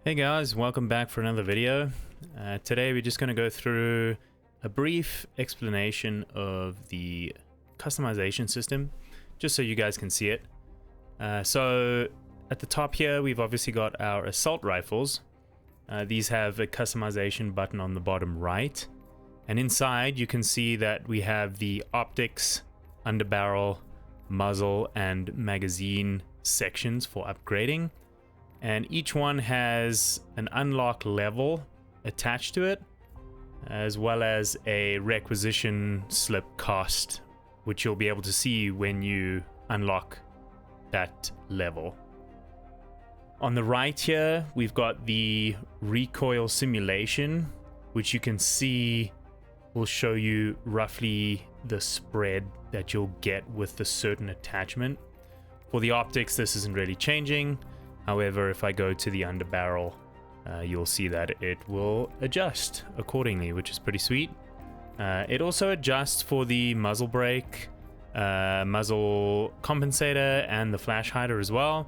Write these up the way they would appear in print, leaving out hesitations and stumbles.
Hey guys, welcome back for another video. Today we're just going to go through a brief explanation of the customization system, just so you guys can see it. So at the top here, we've obviously got our assault rifles. These have a customization button on the bottom right. And inside you can see that we have the optics, underbarrel, muzzle, and magazine sections for upgrading. And each one has an unlock level attached to it, as well as a requisition slip cost, which you'll be able to see when you unlock that level. On the right here, we've got the recoil simulation, which you can see will show you roughly the spread that you'll get with a certain attachment. For the optics, this isn't really changing. However, if I go to the underbarrel, you'll see that it will adjust accordingly, which is pretty sweet. It also adjusts for the muzzle brake, muzzle compensator, and the flash hider as well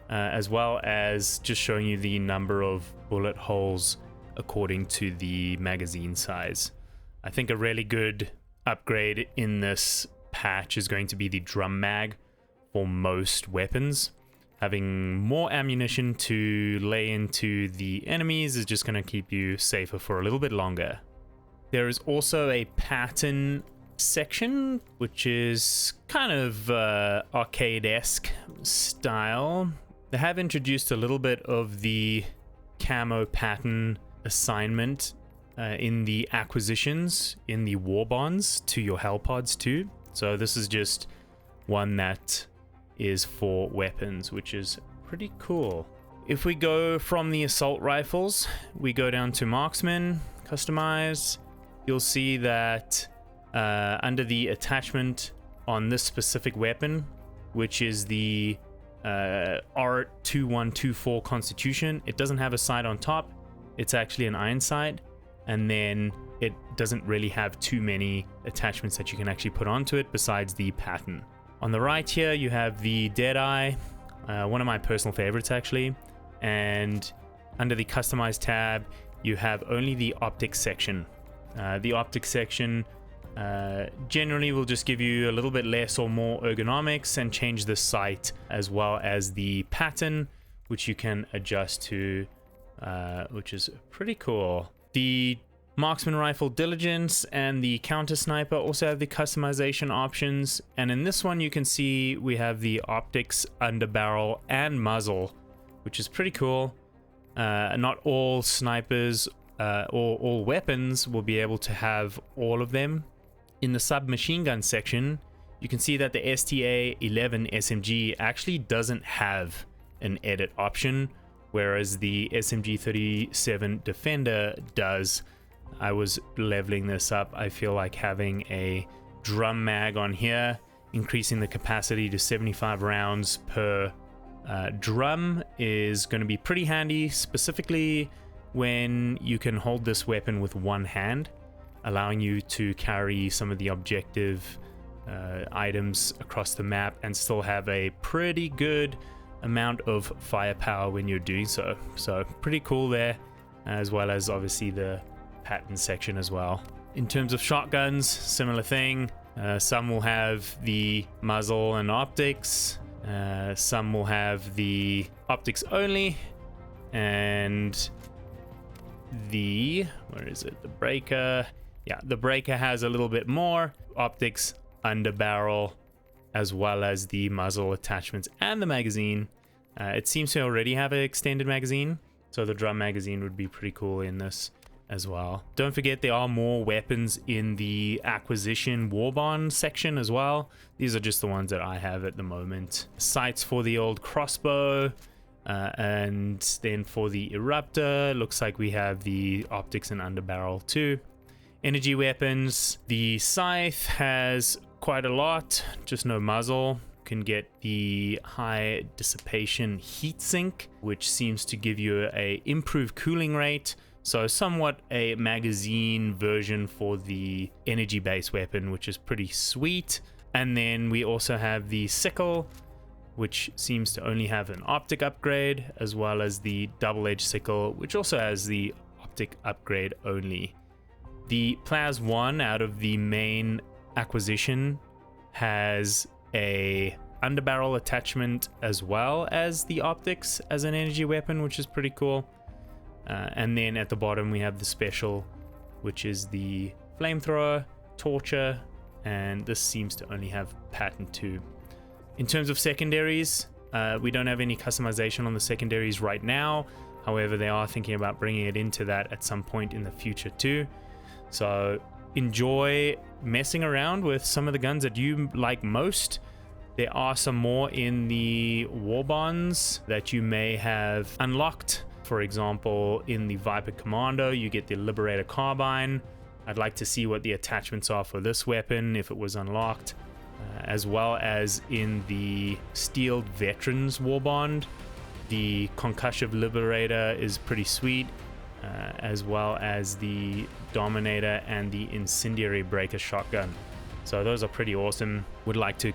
as just showing you the number of bullet holes according to the magazine size. I think a really good upgrade in this patch is going to be the drum mag for most weapons. Having more ammunition to lay into the enemies is just going to keep you safer for a little bit longer. There is also a pattern section, which is kind of arcade-esque style. They have introduced a little bit of the camo pattern assignment in the acquisitions, in the warbonds to your hellpods too. So this is just one that is for weapons, which is pretty cool. If we go from the assault rifles, we go down to Marksman, customize, you'll see that under the attachment on this specific weapon, which is the R2124 Constitution, it doesn't have a sight on top. It's actually an iron sight, and then it doesn't really have too many attachments that you can actually put onto it besides the pattern. On the right here, you have the Deadeye, one of my personal favorites actually. And under the Customize tab, you have only the optics section. The optics section generally will just give you a little bit less or more ergonomics and change the sight as well as the pattern, which you can adjust to, which is pretty cool. The Marksman rifle diligence and the counter sniper also have the customization options, and in this one you can see we have the optics, underbarrel, and muzzle, which is pretty cool. Not all snipers or all weapons will be able to have all of them. In the submachine gun section, you can see that the STA-11 SMG actually doesn't have an edit option, whereas the SMG-37 Defender does. I was leveling this up. I feel like having a drum mag on here, increasing the capacity to 75 rounds per drum, is going to be pretty handy, specifically when you can hold this weapon with one hand, allowing you to carry some of the objective items across the map and still have a pretty good amount of firepower when you're doing so. So pretty cool there, as well as obviously the pattern section as well. In terms of shotguns, similar thing. Some will have the muzzle and optics, some will have the optics only, and the breaker. Yeah, the breaker has a little bit more optics, underbarrel, as well as the muzzle attachments and the magazine. It seems to already have an extended magazine, so the drum magazine would be pretty cool in this as well. Don't forget there are more weapons in the acquisition warbond section as well. These are just the ones that I have at the moment. Sights for the old crossbow, and then for the eruptor, looks like we have the optics and underbarrel too. Energy weapons, the scythe has quite a lot, just no muzzle. Can get the high dissipation heat sink, which seems to give you a improved cooling rate. So somewhat a magazine version for the energy based weapon, which is pretty sweet. And then we also have the sickle, which seems to only have an optic upgrade, as well as the double-edged sickle, which also has the optic upgrade only. The Plaz 1 out of the main acquisition has a underbarrel attachment as well as the optics as an energy weapon, which is pretty cool. And then at the bottom we have the special, which is the flamethrower, torture, and this seems to only have pattern 2. In terms of secondaries, we don't have any customization on the secondaries right now. However, they are thinking about bringing it into that at some point in the future too. So enjoy messing around with some of the guns that you like most. There are some more in the warbonds that you may have unlocked. For example, in the Viper Commando, you get the Liberator Carbine. I'd like to see what the attachments are for this weapon if it was unlocked. As well as in the Steeled Veterans Warbond, the Concussive Liberator is pretty sweet, as well as the Dominator and the Incendiary Breaker Shotgun. So those are pretty awesome. Would like to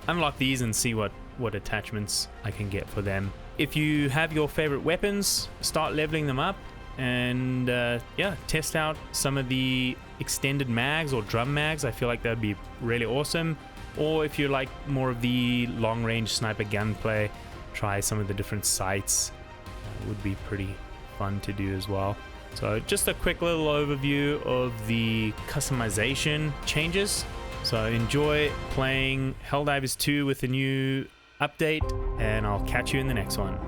unlock these and see what attachments I can get for them. If you have your favorite weapons, start leveling them up and yeah, test out some of the extended mags or drum mags. I feel like that'd be really awesome. Or if you like more of the long-range sniper gunplay, try some of the different sights. Would be pretty fun to do as well. So just a quick little overview of the customization changes. So enjoy playing Helldivers 2 with the new update, and I'll catch you in the next one.